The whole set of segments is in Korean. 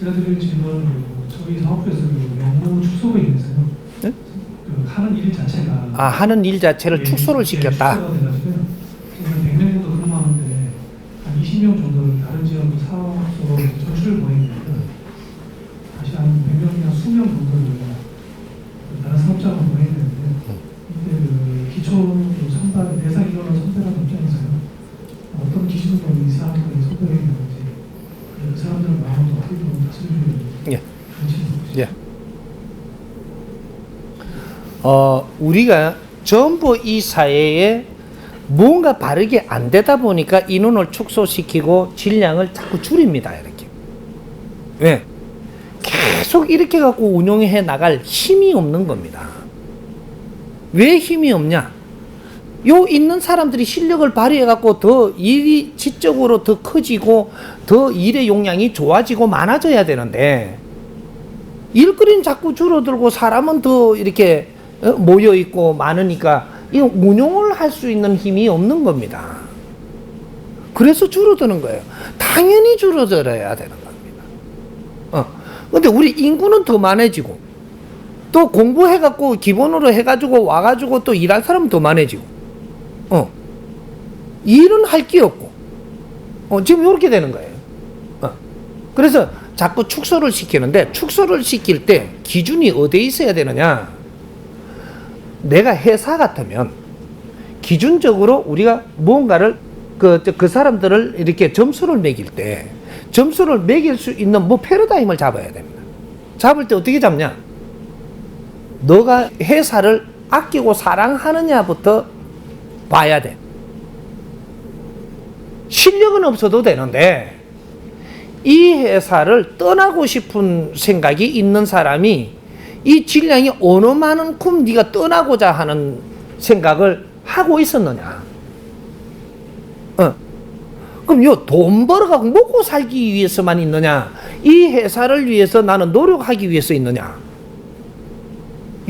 제가 드릴 질문은 저희 사업부에서 영무 축소로 인해서요. 네? 하는 일 자체가 하는 일 자체를 축소를 시켰다. 축소가 돼가지고요. 지금 100명 정도 근무하는데 한 20명 정도를 다른 지역 사업소로 전출을 보내는데 다시 한 100명이나 수명 정도를 다른 사업자로 보내야 되는데 이때 기초 선발 대상 인원을 선별하는 입장에서요. 어떤 기준으로 이 사람들을 선별해야 되는지 그 사람들의 마음도 어떻게 좀 다스려야 되는지 예. 우리가 전부 이 사회에 뭔가 바르게 안 되다 보니까 인원을 축소시키고 질량을 자꾸 줄입니다. 이렇게. 왜? 계속 이렇게 갖고 운영해 나갈 힘이 없는 겁니다. 왜 힘이 없냐? 요 있는 사람들이 실력을 발휘해 갖고 더 일이 지적으로 더 커지고 더 일의 용량이 좋아지고 많아져야 되는데 일거리는 자꾸 줄어들고 사람은 더 이렇게 모여 있고 많으니까 이 운용을 할 수 있는 힘이 없는 겁니다. 그래서 줄어드는 거예요. 당연히 줄어들어야 되는 겁니다. 근데 우리 인구는 더 많아지고 또 공부해갖고 기본으로 해가지고 와가지고 또 일할 사람은 더 많아지고 일은 할 게 없고 지금 이렇게 되는 거예요. 그래서 자꾸 축소를 시키는데 축소를 시킬 때 기준이 어디에 있어야 되느냐? 내가 회사 같으면 기준적으로 우리가 무언가를 그 사람들을 이렇게 점수를 매길 때 점수를 매길 수 있는 패러다임을 잡아야 됩니다. 잡을 때 어떻게 잡냐? 너가 회사를 아끼고 사랑하느냐부터 봐야 돼. 실력은 없어도 되는데 이 회사를 떠나고 싶은 생각이 있는 사람이 이 질량이 어느 만큼 네가 떠나고자 하는 생각을 하고 있었느냐? 그럼 요 돈 벌어가고 먹고 살기 위해서만 있느냐? 이 회사를 위해서 나는 노력하기 위해서 있느냐?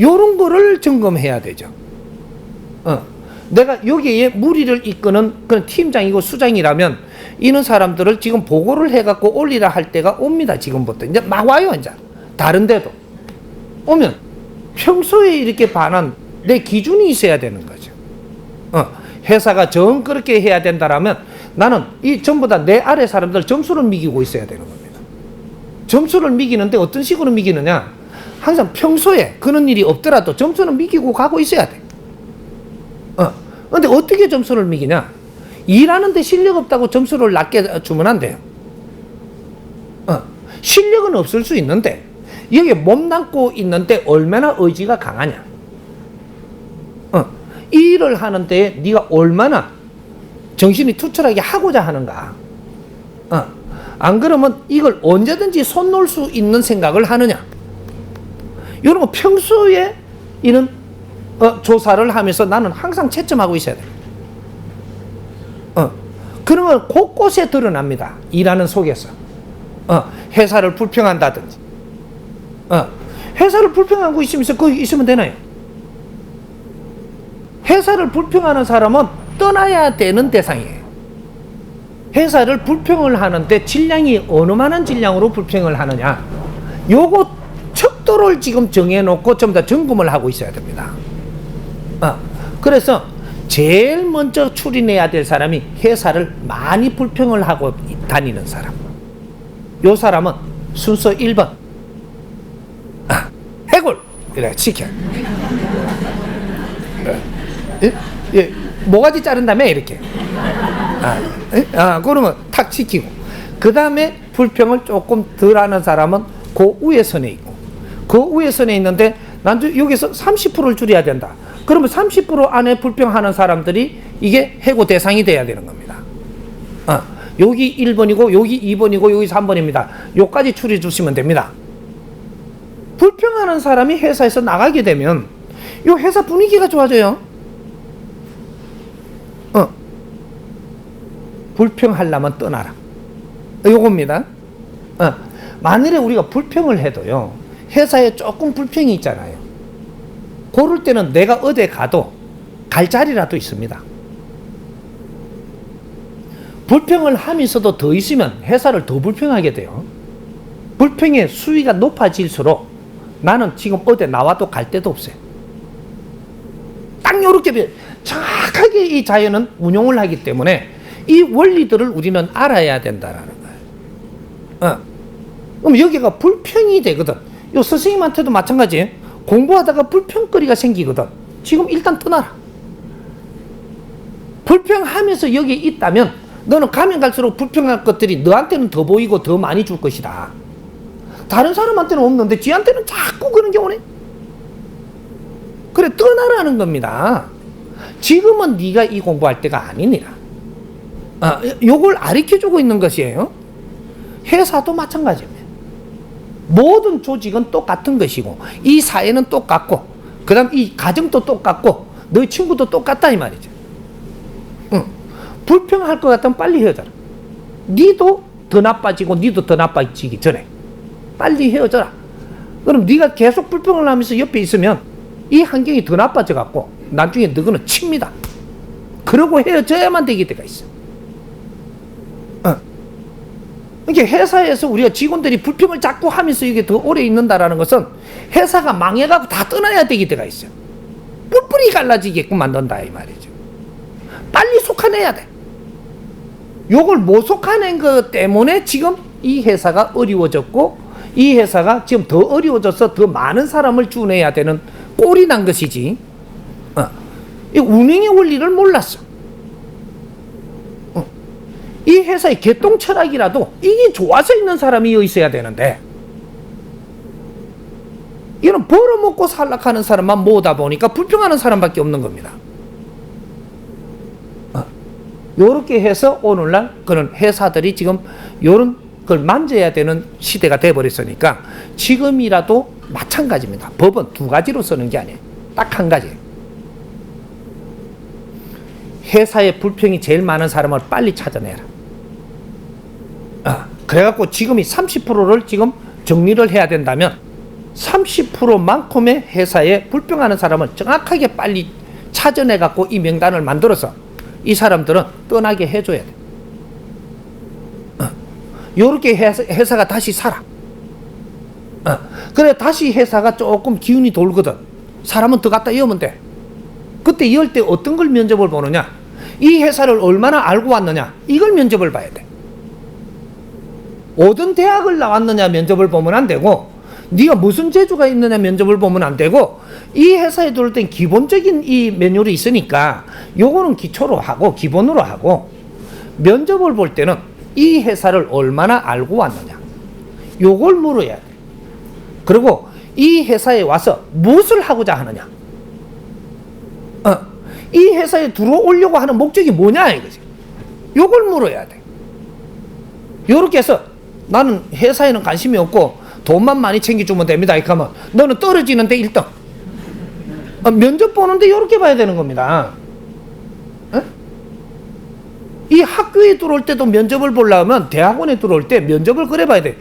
요런 거를 점검해야 되죠. 내가 여기에 무리를 이끄는 그런 팀장이고 수장이라면 이런 사람들을 지금 보고를 해갖고 올리라 할 때가 옵니다. 지금부터 이제 막 와요. 이제 다른 데도 오면 평소에 이렇게 반한 내 기준이 있어야 되는 거죠. 회사가 정 그렇게 해야 된다라면 나는 이 전부 다 내 아래 사람들 점수를 매기고 있어야 되는 겁니다. 점수를 매기는데 어떤 식으로 매기느냐? 항상 평소에 그런 일이 없더라도 점수는 매기고 가고 있어야 돼. 근데 어떻게 점수를 매기냐? 일하는데 실력 없다고 점수를 낮게 주면 안 돼요. 실력은 없을 수 있는데 여기에 몸담고 있는데 얼마나 의지가 강하냐? 이 일을 하는데 네가 얼마나 정신이 투철하게 하고자 하는가? 안 그러면 이걸 언제든지 손 놓을 수 있는 생각을 하느냐? 이런 거 평소에 이런 조사를 하면서 나는 항상 채점하고 있어야 돼. 그러면 곳곳에 드러납니다. 일하는 속에서. 회사를 불평한다든지. 회사를 불평하고 있으면서 거기 있으면 되나요? 회사를 불평하는 사람은 떠나야 되는 대상이에요. 회사를 불평을 하는데 질량이 어느 만한 질량으로 불평을 하느냐? 요거 척도를 지금 정해놓고 좀 더 점검을 하고 있어야 됩니다. 그래서 제일 먼저 추린해야 될 사람이 회사를 많이 불평을 하고 다니는 사람. 요 사람은 순서 1번. 해골! 이래, 시켜. 모가지 자른 다음에 이렇게. 그러면 탁 시키고. 그 다음에 불평을 조금 덜 하는 사람은 그 위에 선에 있고. 그 위에 선에 있는데 난 여기서 30%를 줄여야 된다. 그러면 30% 안에 불평하는 사람들이 이게 해고 대상이 돼야 되는 겁니다. 여기 1번이고 여기 2번이고 여기 3번입니다. 요까지 추리해 주시면 됩니다. 불평하는 사람이 회사에서 나가게 되면 요 회사 분위기가 좋아져요. 불평하려면 떠나라. 요겁니다. 만일에 우리가 불평을 해도요, 회사에 조금 불평이 있잖아요. 그럴 때는 내가 어디 가도 갈 자리라도 있습니다. 불평을 하면서도 더 있으면 회사를 더 불평하게 돼요. 불평의 수위가 높아질수록 나는 지금 어디 나와도 갈 데도 없어요. 딱 요렇게 정확하게 이 자연은 운용을 하기 때문에 이 원리들을 우리는 알아야 된다라는 거예요. 그럼 여기가 불평이 되거든. 요 스승님한테도 마찬가지. 공부하다가 불평거리가 생기거든. 지금 일단 떠나라. 불평하면서 여기 있다면 너는 가면 갈수록 불평할 것들이 너한테는 더 보이고 더 많이 줄 것이다. 다른 사람한테는 없는데 지한테는 자꾸 그런 경우네. 그래, 떠나라는 겁니다. 지금은 네가 이 공부할 때가 아니니라. 요걸 가르쳐주고 있는 것이에요. 회사도 마찬가지입니다. 모든 조직은 똑같은 것이고 이 사회는 똑같고 그 다음 이 가정도 똑같고 너희 친구도 똑같다 이 말이죠. 불평할 것 같으면 빨리 헤어져라. 니도 더 나빠지고 니도 더 나빠지기 전에 빨리 헤어져라. 그럼 네가 계속 불평을 하면서 옆에 있으면 이 환경이 더 나빠져 갖고 나중에 너는 칩니다. 그러고 헤어져야만 되게 때가 있어. 그러니까 회사에서 우리가 직원들이 불평을 자꾸 하면서 이게 더 오래 있는다라는 것은 회사가 망해가고 다 떠나야 되기 때가 있어요. 뿔뿔이 갈라지게끔 만든다 이 말이죠. 빨리 속아내야 돼. 요걸 못 속아낸 것 때문에 지금 이 회사가 어려워졌고 이 회사가 지금 더 어려워져서 더 많은 사람을 주내야 되는 꼴이 난 것이지. 이 운영의 원리를 몰랐어. 이 회사의 개똥 철학이라도 이게 좋아서 있는 사람이 있어야 되는데 이런 벌어먹고 살락하는 사람만 모으다 보니까 불평하는 사람밖에 없는 겁니다. 요렇게 해서 오늘날 그런 회사들이 지금 요런 걸 만져야 되는 시대가 돼버렸으니까 지금이라도 마찬가지입니다. 법은 두 가지로 쓰는 게 아니에요. 딱 한 가지. 회사에 불평이 제일 많은 사람을 빨리 찾아내라. 그래갖고 지금이 30%를 지금 정리를 해야 된다면 30%만큼의 회사에 불평하는 사람을 정확하게 빨리 찾아내갖고 이 명단을 만들어서 이 사람들은 떠나게 해줘야 돼. 요렇게 회사가 다시 살아. 그래 다시 회사가 조금 기운이 돌거든. 사람은 더 갖다 이으면 돼. 그때 이을 때 어떤 걸 면접을 보느냐, 이 회사를 얼마나 알고 왔느냐, 이걸 면접을 봐야 돼. 어떤 대학을 나왔느냐 면접을 보면 안 되고, 네가 무슨 재주가 있느냐 면접을 보면 안 되고, 이 회사에 들어올 땐 기본적인 이 매뉴얼이 있으니까 요거는 기초로 하고 기본으로 하고, 면접을 볼 때는 이 회사를 얼마나 알고 왔느냐 요걸 물어야 돼. 그리고 이 회사에 와서 무엇을 하고자 하느냐, 이 회사에 들어오려고 하는 목적이 뭐냐 이거지. 요걸 물어야 돼. 요렇게 해서 나는 회사에는 관심이 없고 돈만 많이 챙겨주면 됩니다 이렇게 하면 너는 떨어지는데 1등. 면접 보는데 요렇게 봐야 되는 겁니다. 이 학교에 들어올 때도 면접을 보려면 대학원에 들어올 때 면접을 그래 봐야 돼.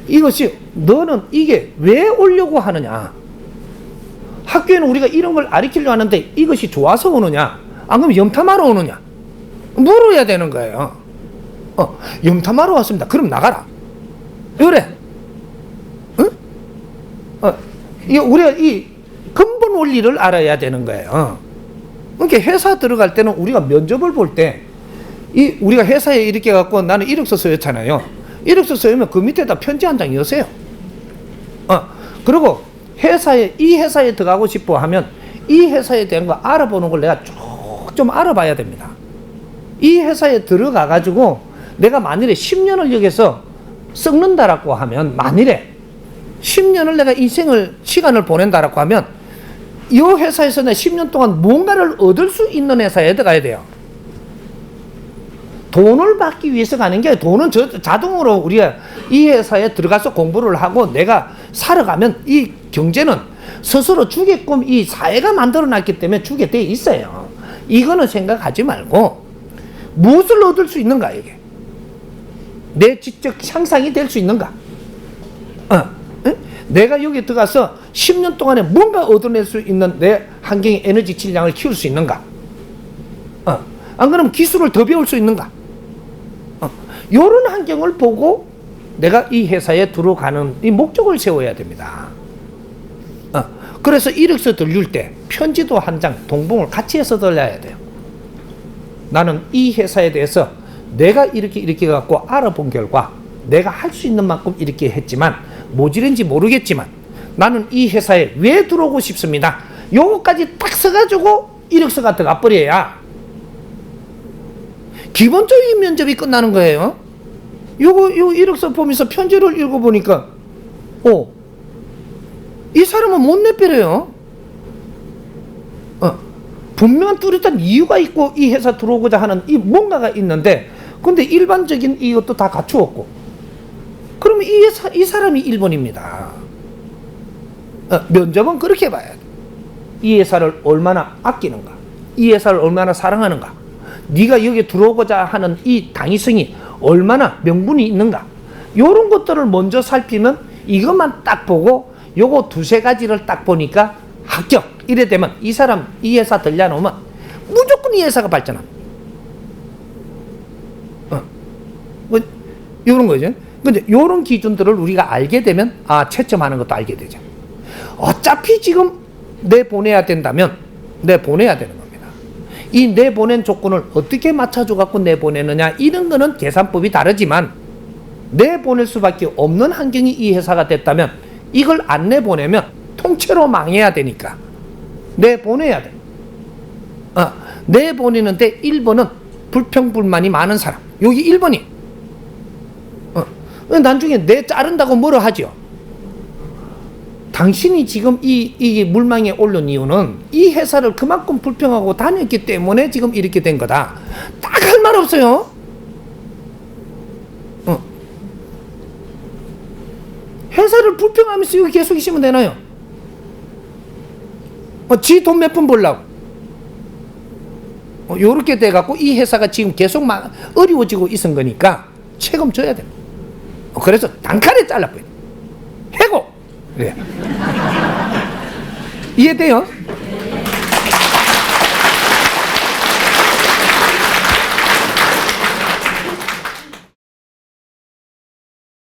이것이 너는 이게 왜 오려고 하느냐, 학교에는 우리가 이런 걸 가르치려고 하는데 이것이 좋아서 오느냐, 안 그러면 염탐하러 오느냐 물어야 되는 거예요. 염탐하러 왔습니다. 그럼 나가라. 그래. 응? 이게 우리가 이 근본 원리를 알아야 되는 거예요. 그러니까 회사 들어갈 때는 우리가 면접을 볼 때 우리가 회사에 이렇게 갖고 나는 이력서 써였잖아요. 이력서 써면 그 밑에다 편지 한 장 여세요. 그리고 이 회사에 들어가고 싶어 하면 이 회사에 대한 거 알아보는 걸 내가 쭉 좀 알아봐야 됩니다. 이 회사에 들어가 가지고 내가 만일에 10년을 여기서 썩는다라고 하면, 만일에 10년을 내가 시간을 보낸다라고 하면 이 회사에서 내가 10년 동안 뭔가를 얻을 수 있는 회사에 들어가야 돼요. 돈을 받기 위해서 가는 게 아니라 돈은 자동으로 우리가 이 회사에 들어가서 공부를 하고 내가 살아가면 이 경제는 스스로 주게끔 이 사회가 만들어놨기 때문에 주게 돼 있어요. 이거는 생각하지 말고 무엇을 얻을 수 있는가, 이게 내 지적 향상이 될 수 있는가, 내가 여기 들어가서 10년 동안에 뭔가 얻어낼 수 있는 내 환경의 에너지 질량을 키울 수 있는가, 안 그러면 기술을 더 배울 수 있는가, 이런 환경을 보고 내가 이 회사에 들어가는 이 목적을 세워야 됩니다. 그래서 이력서 들릴 때 편지도 한 장 동봉을 같이 해서 들려야 돼요. 나는 이 회사에 대해서 내가 이렇게 갖고 알아본 결과 내가 할 수 있는 만큼 이렇게 했지만 모질인지 모르겠지만 나는 이 회사에 왜 들어오고 싶습니다. 요거까지 딱 써가지고 이력서가 들어가 버려야 기본적인 면접이 끝나는 거예요. 요 이력서 보면서 편지를 읽어보니까 이 사람은 못 내버려요. 분명한 뚜렷한 이유가 있고 이 회사 들어오고자 하는 이 뭔가가 있는데 근데 일반적인 이것도 다 갖추었고 그러면 이 사람이 1번입니다. 면접은 그렇게 봐야 돼. 이 회사를 얼마나 아끼는가, 이 회사를 얼마나 사랑하는가, 네가 여기 들어오고자 하는 이 당위성이 얼마나 명분이 있는가, 이런 것들을 먼저 살피면 이것만 딱 보고 요거 두세 가지를 딱 보니까 합격 이래 되면 이 사람 이 회사 들려놓으면 무조건 이 회사가 발전합니다. 뭐 요런 거죠. 근데 요런 기준들을 우리가 알게 되면 채점하는 것도 알게 되죠. 어차피 지금 내보내야 된다면 내보내야 되는 겁니다. 이 내보낸 조건을 어떻게 맞춰줘 갖고 내보내느냐 이런 거는 계산법이 다르지만 내보낼 수밖에 없는 환경이 이 회사가 됐다면 이걸 안 내보내면 통째로 망해야 되니까 내보내야 돼. 내보내는데 1번은 불평불만이 많은 사람. 여기 1번이 나중에 내 자른다고 뭐라 하죠. 당신이 지금 이 물망에 오른 이유는 이 회사를 그만큼 불평하고 다녔기 때문에 지금 이렇게 된 거다. 딱 할 말 없어요. 회사를 불평하면서 여기 계속 있으면 되나요? 지 돈 몇 푼 벌라고. 요렇게 돼갖고 이 회사가 지금 계속 어려워지고 있은 거니까 책임져야 돼. 그래서 단칼에 잘라버려. 해고. 그래. 이해돼요?